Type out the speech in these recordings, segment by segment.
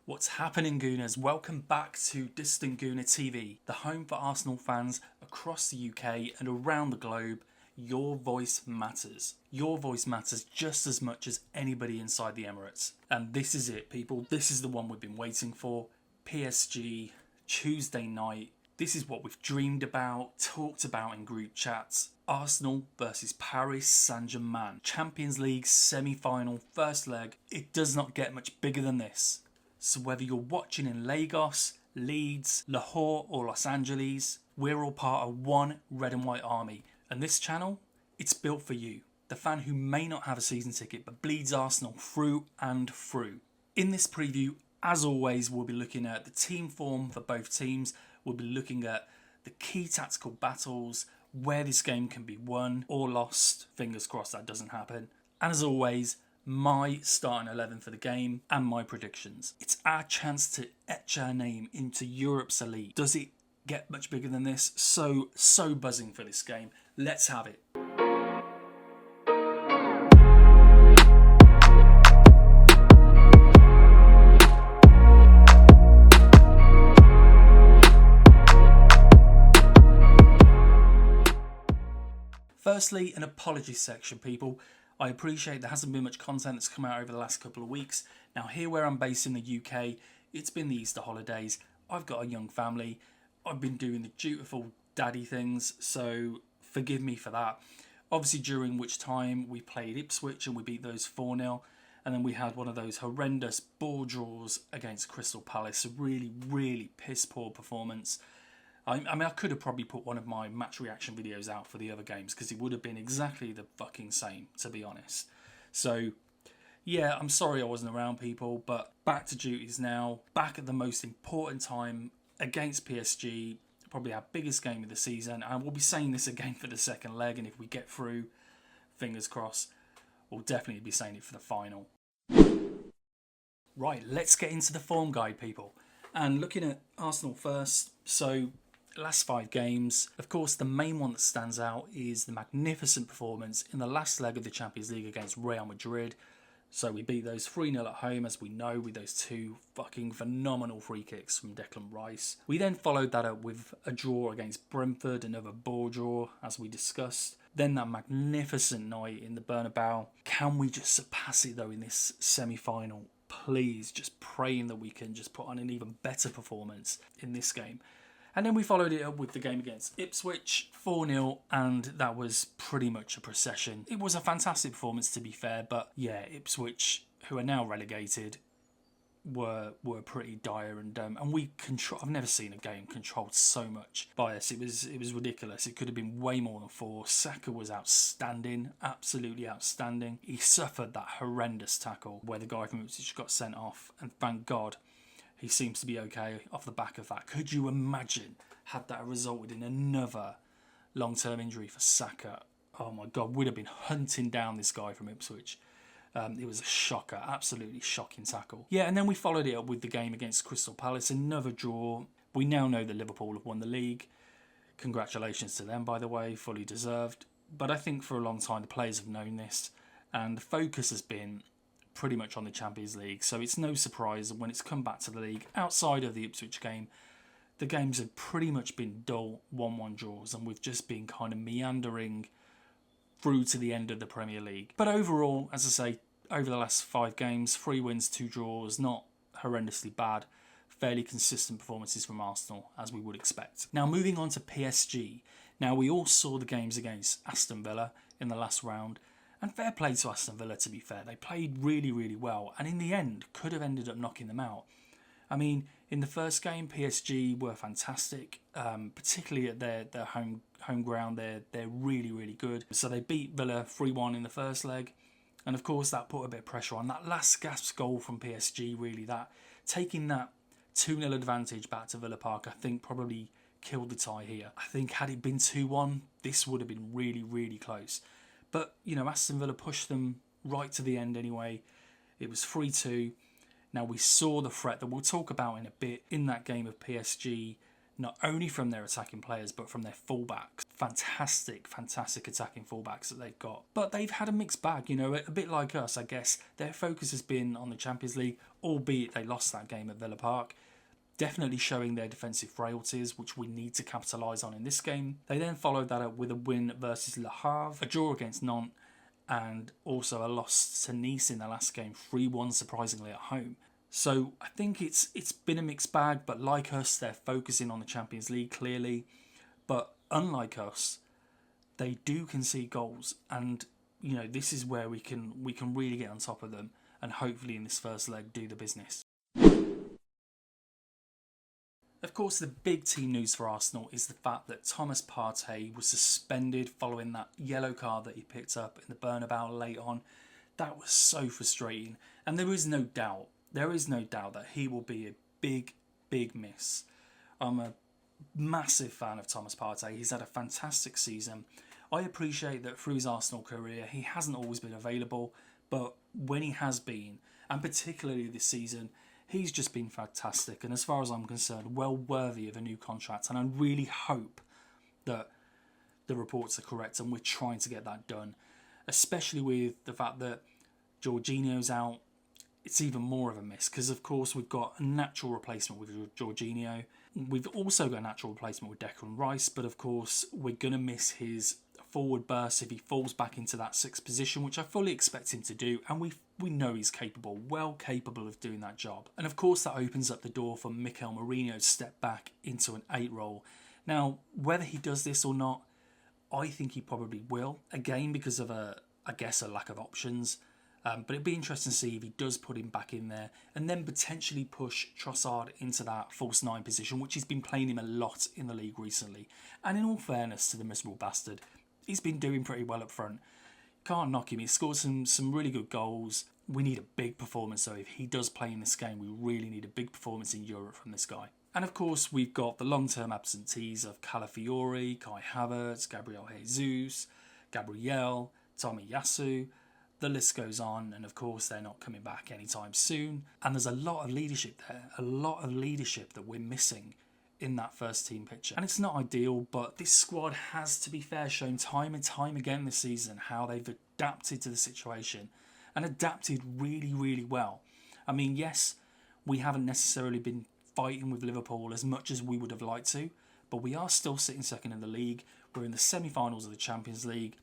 What's happening, Gooners? Welcome back to Distant Gooner TV, the home for Arsenal fans across the UK and around the globe. Your voice matters. Your voice matters just as much as anybody inside the Emirates. And this is it, people. This is the one we've been waiting for. PSG, Tuesday night. This is what we've dreamed about, talked about in group chats. Arsenal versus Paris Saint-Germain. Champions League semi-final, first leg. It does not get much bigger than this. So whether you're watching in Lagos, Leeds, Lahore or Los Angeles, we're all part of one red and white army. And this channel, it's built for you, the fan who may not have a season ticket but bleeds Arsenal through and through. In this preview, as always, we'll be looking at the team form for both teams. We'll be looking at the key tactical battles, where this game can be won or lost. Fingers crossed that doesn't happen. And as always, my starting 11 for the game and my predictions. It's our chance to etch our name into Europe's elite. Does it get much bigger than this? So buzzing for this game. Let's have it. Firstly, an apology section, people. I appreciate there hasn't been much content that's come out over the last couple of weeks. Now, here where I'm based in the UK, it's been the Easter holidays. I've got a young family. I've been doing the dutiful daddy things, so forgive me for that. Obviously, during which time we played Ipswich and we beat those 4-0. And then we had one of those horrendous ball draws against Crystal Palace. A really, really piss poor performance. I mean, I could have probably put one of my match reaction videos out for the other games because it would have been exactly the fucking same, to be honest. So, yeah, I'm sorry I wasn't around, people, but back to duties now. Back at the most important time against PSG, probably our biggest game of the season. And we'll be saying this again for the second leg, and if we get through, fingers crossed, we'll definitely be saying it for the final. Right, let's get into the form guide, people. And looking at Arsenal first, so last 5 games, of course, the main one that stands out is the magnificent performance in the last leg of the Champions League against Real Madrid. So we beat those 3-0 at home, as we know, with those 2 fucking phenomenal free kicks from Declan Rice. We then followed that up with a draw against Brentford, another ball draw, as we discussed. Then that magnificent night in the Bernabeu. Can we just surpass it, though, in this semi-final? Please, just praying that we can just put on an even better performance in this game. And then we followed it up with the game against Ipswich, 4-0, and that was pretty much a procession. It was a fantastic performance, to be fair, but yeah, Ipswich, who are now relegated, were pretty dire, and we control. I've never seen a game controlled so much by us. It was ridiculous. It could have been way more than 4. Saka was outstanding, absolutely outstanding. He suffered that horrendous tackle where the guy from Ipswich got sent off, and thank God he seems to be okay off the back of that. Could you imagine had that resulted in another long-term injury for Saka? Oh my God, we'd have been hunting down this guy from Ipswich. It was a shocker, absolutely shocking tackle. Yeah, and then we followed it up with the game against Crystal Palace, another draw. We now know that Liverpool have won the league. Congratulations to them, by the way, fully deserved. But I think for a long time the players have known this, and the focus has been pretty much on the Champions League. So it's no surprise when it's come back to the league, outside of the Ipswich game, the games have pretty much been dull 1-1 draws, and we've just been kind of meandering through to the end of the Premier League. But overall, as I say, over the last 5 games, 3 wins, 2 draws, not horrendously bad. Fairly consistent performances from Arsenal, as we would expect. Now, moving on to PSG. Now, we all saw the games against Aston Villa in the last round. And fair play to Aston Villa, to be fair. They played really, really well. And in the end, could have ended up knocking them out. I mean, in the first game, PSG were fantastic. Particularly at their home ground. They're really, really good. So they beat Villa 3-1 in the first leg. And of course, that put a bit of pressure on. That last gasp goal from PSG, really, that taking that 2-0 advantage back to Villa Park, I think probably killed the tie here. I think had it been 2-1, this would have been really, really close. But, you know, Aston Villa pushed them right to the end anyway. It was 3-2. Now, we saw the threat that we'll talk about in a bit in that game of PSG, not only from their attacking players, but from their fullbacks. Fantastic, fantastic attacking fullbacks that they've got. But they've had a mixed bag, you know, a bit like us, I guess. Their focus has been on the Champions League, albeit they lost that game at Villa Park. Definitely showing their defensive frailties, which we need to capitalise on in this game. They then followed that up with a win versus Lahore, a draw against Nantes, and also a loss to Nice in the last game, 3-1 surprisingly at home. So I think it's been a mixed bag, but like us, they're focusing on the Champions League clearly. But unlike us, they do concede goals, and you know, this is where we can really get on top of them, and hopefully in this first leg do the business. Of course, the big team news for Arsenal is the fact that Thomas Partey was suspended following that yellow card that he picked up in the Bernabeu late on. That was so frustrating, and there is no doubt that he will be a big miss. I'm a massive fan of Thomas Partey. He's had a fantastic season. I appreciate that through his Arsenal career, he hasn't always been available, but when he has been, and particularly this season, he's just been fantastic, and as far as I'm concerned, well worthy of a new contract. And I really hope that the reports are correct and we're trying to get that done, especially with the fact that Jorginho's out. It's even more of a miss because, of course, we've got a natural replacement with Jorginho. We've also got a natural replacement with Declan Rice, but of course, we're going to miss his forward burst if he falls back into that sixth position, which I fully expect him to do, and we know he's capable, well capable of doing that job. And of course that opens up the door for Mikel Merino to step back into an 8 role. Now, whether he does this or not, I think he probably will, again because of a lack of options. But it'd be interesting to see if he does put him back in there and then potentially push Trossard into that false 9 position, which he's been playing him a lot in the league recently. And in all fairness to the miserable bastard, he's been doing pretty well up front. Can't knock him. He scored some really good goals. We need a big performance, though. If he does play in this game, we really need a big performance in Europe from this guy. And of course, we've got the long-term absentees of Calafiori, Kai Havertz, Gabriel Jesus, Gabriel, Tommy Yasu. The list goes on, and of course, they're not coming back anytime soon. And there's a lot of leadership there, a lot of leadership that we're missing in that first team picture. And it's not ideal, but this squad has, to be fair, shown time and time again this season how they've adapted to the situation and adapted really well. I mean, yes, we haven't necessarily been fighting with Liverpool as much as we would have liked to, but we are still sitting second in the league. We're in the semi-finals of the Champions League.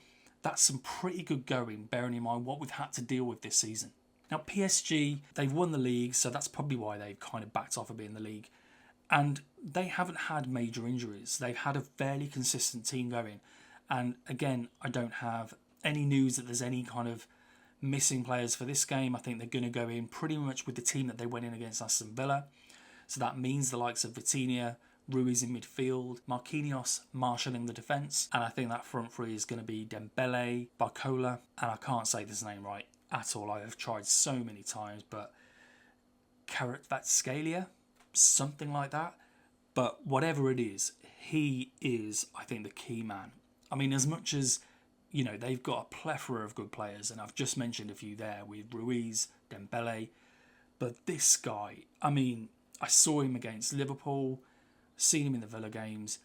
That's some pretty good going, bearing in mind what we've had to deal with this season. Now, PSG, they've won the league, so that's probably why they've kind of backed off a bit in the league. And they haven't had major injuries. They've had a fairly consistent team going. And again, I don't have any news that there's any kind of missing players for this game. I think they're going to go in pretty much with the team that they went in against Aston Villa. So that means the likes of Vitinha, Ruiz in midfield, Marquinhos marshalling the defence. And I think that front three is going to be Dembele, Barcola, and I can't say this name right at all. I have tried so many times, but Kvaratskhelia, something like that. But whatever it is, he is, I think, the key man. I mean, as much as, you know, they've got a plethora of good players, and I've just mentioned a few there with Ruiz, Dembele, but this guy, I mean, I saw him against Liverpool, seen him in the Villa games.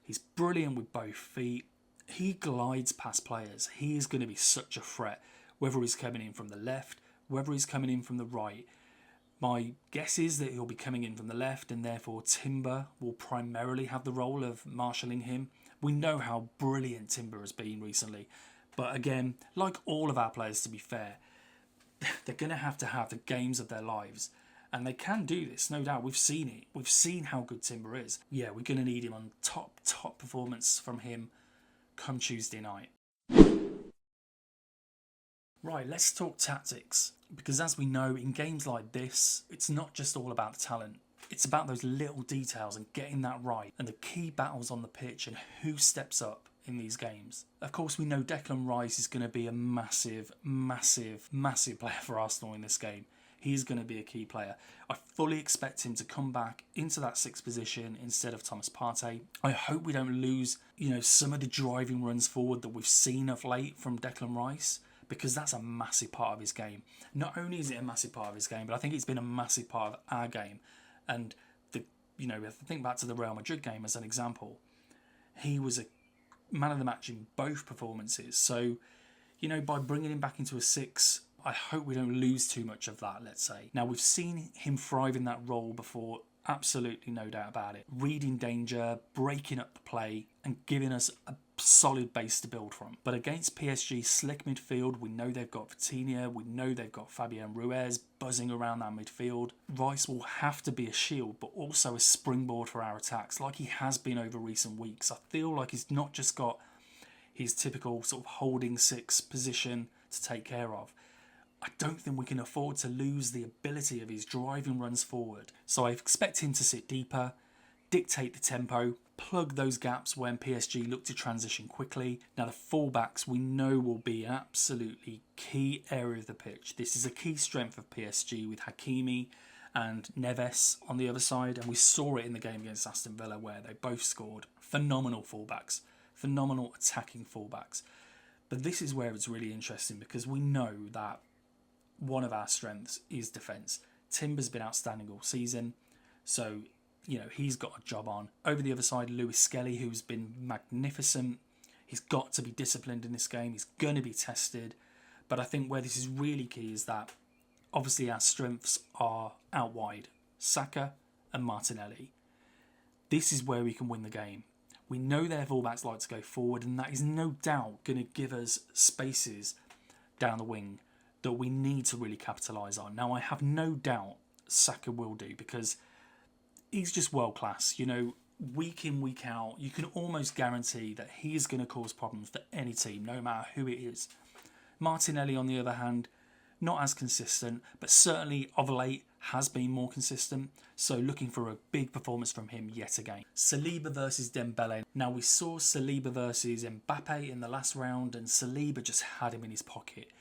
He's brilliant with both feet. He glides past players. He is going to be such a threat, whether he's coming in from the left, whether he's coming in from the right. My guess is that he'll be coming in from the left, and therefore Timber will primarily have the role of marshalling him. We know how brilliant Timber has been recently. But again, like all of our players, to be fair, they're going to have the games of their lives. And they can do this, no doubt. We've seen it. We've seen how good Timber is. Yeah, we're going to need him on top performance from him come Tuesday night. Right, let's talk tactics. Because as we know, in games like this, it's not just all about the talent. It's about those little details and getting that right. And the key battles on the pitch and who steps up in these games. Of course, we know Declan Rice is going to be a massive player for Arsenal in this game. He's going to be a key player. I fully expect him to come back into that sixth position instead of Thomas Partey. I hope we don't lose, some of the driving runs forward that we've seen of late from Declan Rice, because that's a massive part of his game. Not only is it a massive part of his game, but I think it's been a massive part of our game. And we have to think back to the Real Madrid game as an example. He was a man of the match in both performances. So, by bringing him back into a six, I hope we don't lose too much of that, let's say. Now, we've seen him thrive in that role before, absolutely no doubt about it. Reading danger, breaking up the play, and giving us a solid base to build from. But against PSG, slick midfield, we know they've got Vitinha, we know they've got Fabian Ruiz buzzing around that midfield. Rice will have to be a shield, but also a springboard for our attacks, like he has been over recent weeks. I feel like he's not just got his typical sort of holding six position to take care of. I don't think we can afford to lose the ability of his driving runs forward. So I expect him to sit deeper, dictate the tempo, plug those gaps when PSG look to transition quickly. Now the fullbacks we know will be an absolutely key area of the pitch. This is a key strength of PSG with Hakimi and Neves on the other side, and we saw it in the game against Aston Villa where they both scored. Phenomenal fullbacks, phenomenal attacking fullbacks. But this is where it's really interesting because we know that one of our strengths is defence. Timber's been outstanding all season, so he's got a job on. Over the other side, Lewis Skelly, who's been magnificent. He's got to be disciplined in this game. He's going to be tested. But I think where this is really key is that obviously our strengths are out wide. Saka and Martinelli. This is where we can win the game. We know their fullbacks like to go forward, and that is no doubt going to give us spaces down the wing that we need to really capitalise on. Now, I have no doubt Saka will do because he's just world class. Week in, week out, you can almost guarantee that he is going to cause problems for any team, no matter who it is. Martinelli, on the other hand, not as consistent, but certainly of late has been more consistent. So looking for a big performance from him yet again. Saliba versus Dembele. Now we saw Saliba versus Mbappe in the last round, and Saliba just had him in his pocket.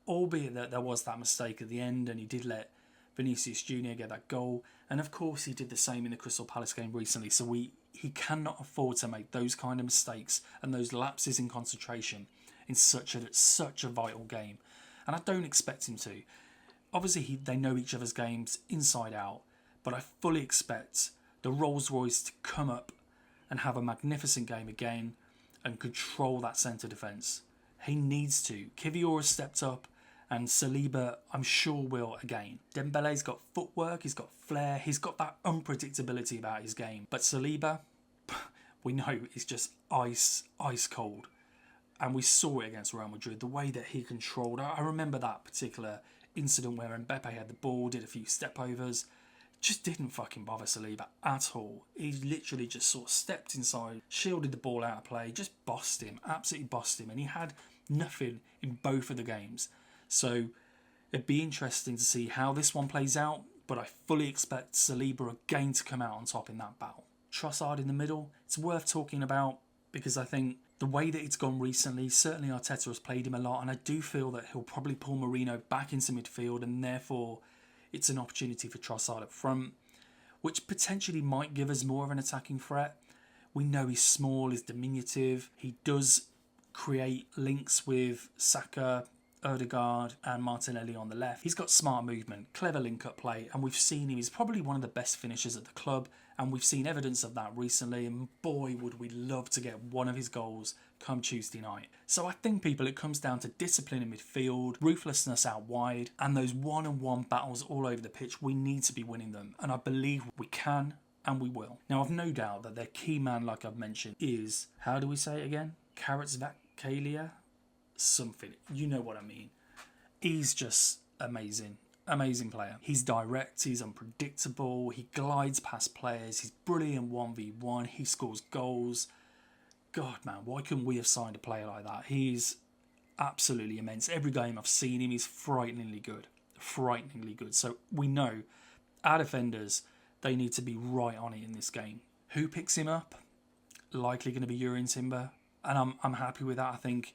Albeit that there was that mistake at the end and he did let Vinicius Jr. get that goal. And of course he did the same in the Crystal Palace game recently. So he cannot afford to make those kind of mistakes and those lapses in concentration in such a vital game. And I don't expect him to. Obviously they know each other's games inside out. But I fully expect the Rolls Royce to come up and have a magnificent game again and control that centre defence. He needs to. Kivior has stepped up, and Saliba, I'm sure, will again. Dembele's got footwork, he's got flair, he's got that unpredictability about his game. But Saliba, we know, is just ice cold. And we saw it against Real Madrid, the way that he controlled. I remember that particular incident where Mbappe had the ball, did a few step-overs. Just didn't fucking bother Saliba at all. He literally just sort of stepped inside, shielded the ball out of play, just bossed him, absolutely bossed him. And he had nothing in both of the games. So it'd be interesting to see how this one plays out, but I fully expect Saliba again to come out on top in that battle. Trossard in the middle, it's worth talking about because I think the way that it's gone recently, certainly Arteta has played him a lot, and I do feel that he'll probably pull Mourinho back into midfield, and therefore it's an opportunity for Trossard up front, which potentially might give us more of an attacking threat. We know he's small, he's diminutive, he does create links with Saka, Odegaard and Martinelli on the left. He's got smart movement, clever link-up play, and we've seen him. He's probably one of the best finishers at the club, and we've seen evidence of that recently, and boy, would we love to get one of his goals come Tuesday night. So I think, people, it comes down to discipline in midfield, ruthlessness out wide, and those one-on-one battles all over the pitch. We need to be winning them, and I believe we can, and we will. Now, I've no doubt that their key man, like I've mentioned, is, how do we say it again? Kvaratskhelia? Something, you know what I mean. He's just amazing player. He's direct, he's unpredictable, he glides past players, he's brilliant 1v1, he scores goals. God, man, why couldn't we have signed a player like that? He's absolutely immense. Every game I've seen him, he's frighteningly good. So we know our defenders, they need to be right on it in this game. Who picks him up? Likely going to be Jurrien Timber, and I'm happy with that. I think,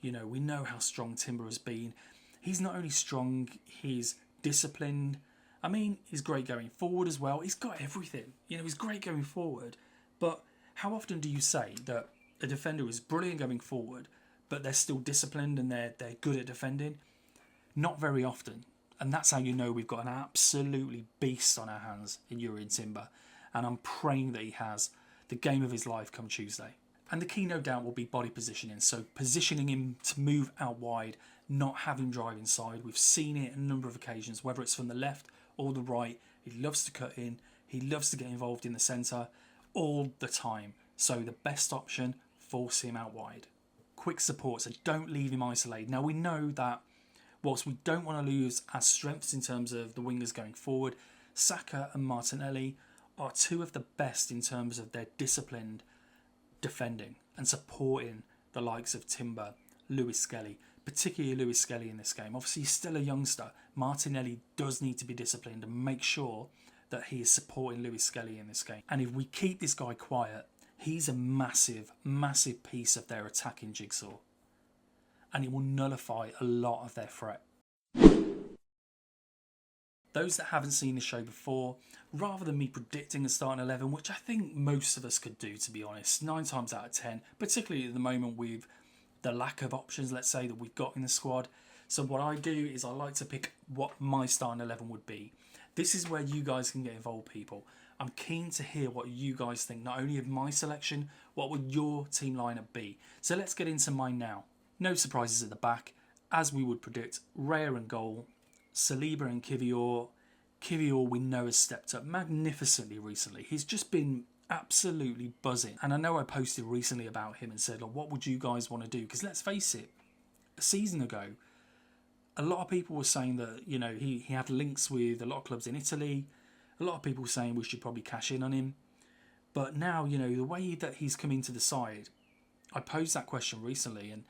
we know how strong Timber has been. He's not only strong, he's disciplined. I mean, he's great going forward as well. He's got everything. He's great going forward. But how often do you say that a defender is brilliant going forward, but they're still disciplined and they're good at defending? Not very often. And that's how you know we've got an absolutely beast on our hands in Jurrien Timber. And I'm praying that he has the game of his life come Tuesday. And the key, no doubt, will be body positioning. So positioning him to move out wide, not have him drive inside. We've seen it a number of occasions, whether it's from the left or the right. He loves to cut in. He loves to get involved in the centre all the time. So the best option, force him out wide. Quick support, so don't leave him isolated. Now we know that whilst we don't want to lose our strengths in terms of the wingers going forward, Saka and Martinelli are two of the best in terms of their disciplined defending and supporting the likes of Timber, Lewis Skelly, particularly Lewis Skelly in this game. Obviously, he's still a youngster. Martinelli does need to be disciplined and make sure that he is supporting Lewis Skelly in this game. And if we keep this guy quiet, he's a massive, massive piece of their attacking jigsaw. And it will nullify a lot of their threat. Those that haven't seen the show before, rather than me predicting a starting 11, which I think most of us could do, to be honest, 9 times out of 10, particularly at the moment with the lack of options, let's say, that we've got in the squad. So what I do is I like to pick what my starting 11 would be. This is where you guys can get involved, people. I'm keen to hear what you guys think, not only of my selection, what would your team lineup be? So let's get into mine now. No surprises at the back. As we would predict, Raya in goal, Saliba and Kivior. Kivior we know has stepped up magnificently recently. He's just been absolutely buzzing. And I know I posted recently about him and said, like, what would you guys want to do? Because let's face it, a season ago, a lot of people were saying that, you know, he had links with a lot of clubs in Italy. A lot of people were saying we should probably cash in on him. But now, you know, the way that he's come into the side, I posed that question recently, and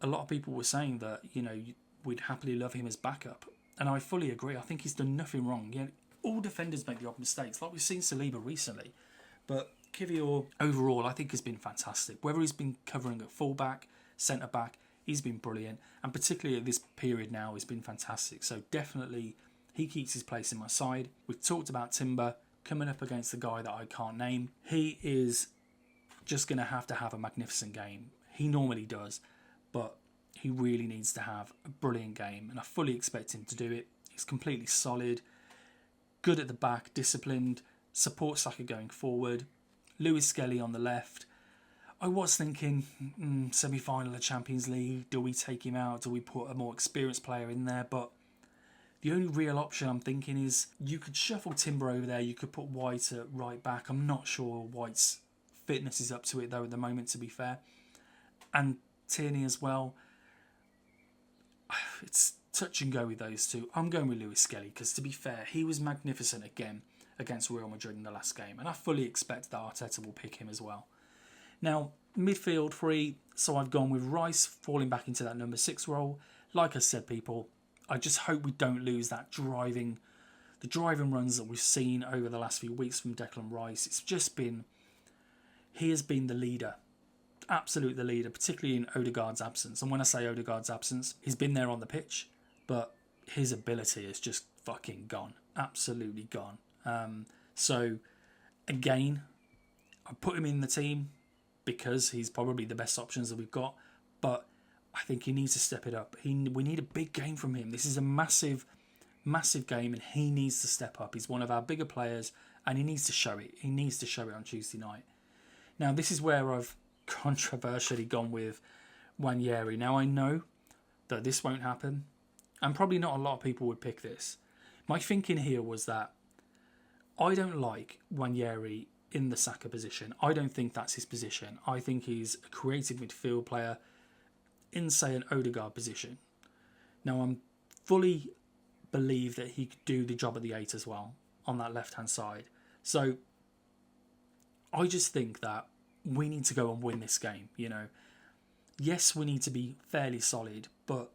a lot of people were saying that, you know, we'd happily love him as backup. And I fully agree. I think he's done nothing wrong. You know, all defenders make the odd mistakes, like we've seen Saliba recently. But Kivior, overall, I think has been fantastic. Whether he's been covering at full-back, centre-back, he's been brilliant. And particularly at this period now, he's been fantastic. So definitely, he keeps his place in my side. We've talked about Timber coming up against the guy that I can't name. He is just going to have a magnificent game. He normally does. But he really needs to have a brilliant game, and I fully expect him to do it. He's completely solid, good at the back, disciplined, supports Saka going forward. Lewis Skelly on the left. I was thinking, semi-final of Champions League, do we take him out? Do we put a more experienced player in there? But the only real option I'm thinking is you could shuffle Timber over there, you could put White at right back. I'm not sure White's fitness is up to it though at the moment, to be fair. And Tierney as well. It's touch and go with those two. I'm going with Lewis Skelly because, to be fair, he was magnificent again against Real Madrid in the last game, and I fully expect that Arteta will pick him as well. Now, midfield 3, so I've gone with Rice falling back into that number 6 role. Like I said, people, I just hope we don't lose the driving runs that we've seen over the last few weeks from Declan Rice. It's just been, he has been the leader. Absolute the leader, particularly in Odegaard's absence. And when I say Odegaard's absence, he's been there on the pitch, but his ability is just fucking gone. Absolutely gone. So, again, I put him in the team because he's probably the best options that we've got, but I think he needs to step it up. We need a big game from him. This is a massive, massive game, and he needs to step up. He's one of our bigger players, and he needs to show it. He needs to show it on Tuesday night. Now, this is where I've controversially gone with Nwaneri. Now, I know that this won't happen, and probably not a lot of people would pick this. My thinking here was that I don't like Nwaneri in the Saka position. I don't think that's his position. I think he's a creative midfield player in, say, an Odegaard position. Now, I'm fully believe that he could do the job at the 8 as well on that left-hand side. So I just think that we need to go and win this game, you know. Yes, we need to be fairly solid, but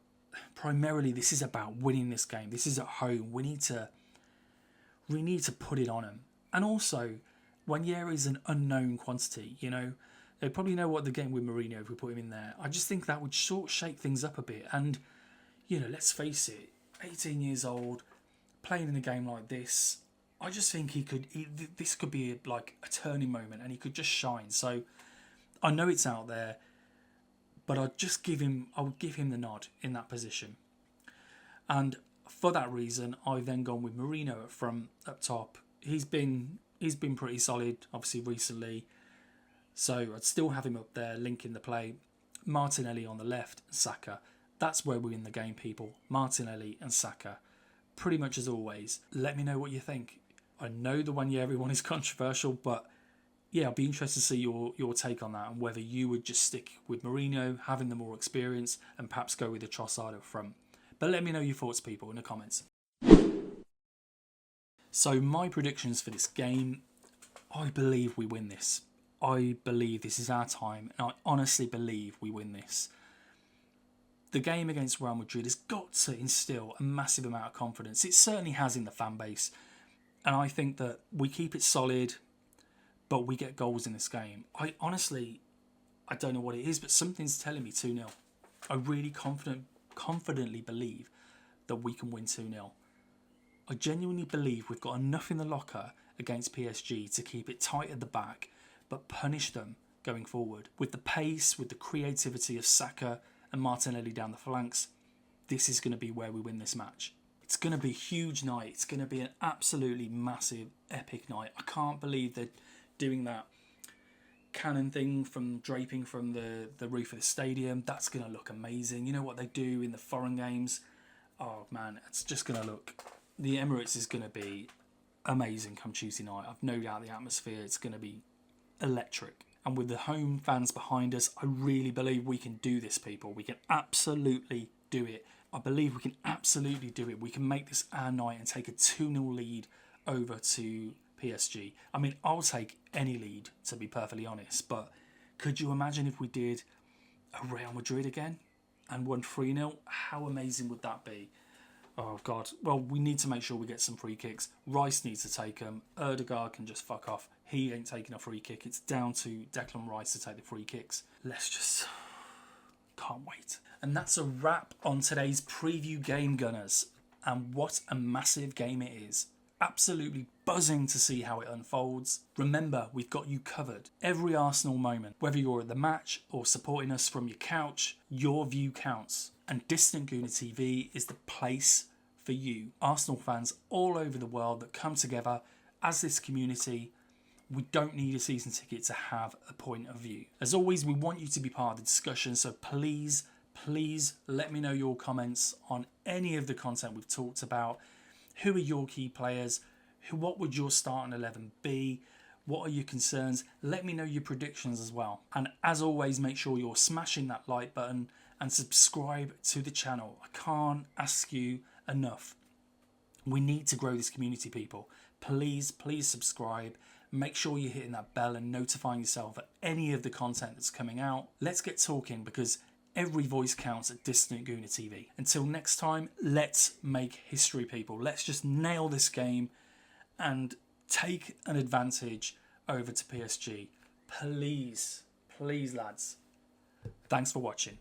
primarily this is about winning this game. This is at home. We need to put it on them. And also, Nwaneri is an unknown quantity, you know. They probably know what the game with Mourinho if we put him in there. I just think that would sort of shake things up a bit. And, you know, let's face it, 18 years old, playing in a game like this, I just think this could be like a turning moment and he could just shine. So I know it's out there, but I would give him the nod in that position. And for that reason, I've then gone with Mourinho up top. He's been pretty solid, obviously, recently. So I'd still have him up there, linking the play. Martinelli on the left, Saka That's where we win the game, people. Martinelli and Saka. Pretty much as always. Let me know what you think. I know the Wanyeri one is controversial, but yeah, I'd be interested to see your take on that and whether you would just stick with Mourinho, having the more experience, and perhaps go with the Trossard up front. But let me know your thoughts, people, in the comments. So my predictions for this game, I believe we win this. I believe this is our time, and I honestly believe we win this. The game against Real Madrid has got to instill a massive amount of confidence. It certainly has in the fan base. And I think that we keep it solid, but we get goals in this game. I don't know what it is, but something's telling me 2-0. I really confidently believe that we can win 2-0. I genuinely believe we've got enough in the locker against PSG to keep it tight at the back, but punish them going forward. With the pace, with the creativity of Saka and Martinelli down the flanks, this is going to be where we win this match. It's going to be a huge night. It's going to be an absolutely massive, epic night. I can't believe they're doing that cannon thing from draping from the roof of the stadium. That's going to look amazing. You know what they do in the foreign games? Oh man, it's just going to look... The Emirates is going to be amazing come Tuesday night. I've no doubt the atmosphere, it's going to be electric. And with the home fans behind us, I really believe we can do this, people. We can absolutely do it. I believe we can absolutely do it. We can make this our night and take a 2-0 lead over to PSG. I mean, I'll take any lead, to be perfectly honest. But could you imagine if we did a Real Madrid again and won 3-0? How amazing would that be? Oh, God. Well, we need to make sure we get some free kicks. Rice needs to take them. Erdegaard can just fuck off. He ain't taking a free kick. It's down to Declan Rice to take the free kicks. Let's just... Can't wait. And that's a wrap on today's preview game, Gunners. And what a massive game it is. Absolutely buzzing to see how it unfolds. Remember, we've got you covered. Every Arsenal moment, whether you're at the match or supporting us from your couch, your view counts. And Distant Gooner TV is the place for you. Arsenal fans all over the world that come together as this community. We don't need a season ticket to have a point of view. As always, we want you to be part of the discussion, so please let me know your comments on any of the content we've talked about. Who are your key players? What would your starting 11 be? What are your concerns? Let me know your predictions as well. And as always, make sure you're smashing that like button and subscribe to the channel. I can't ask you enough. We need to grow this community, people. Please subscribe. Make sure you're hitting that bell and notifying yourself of any of the content that's coming out. Let's get talking, because every voice counts at Distant Gooner TV. Until next time, let's make history, people. Let's just nail this game and take an advantage over to PSG. Please, lads. Thanks for watching.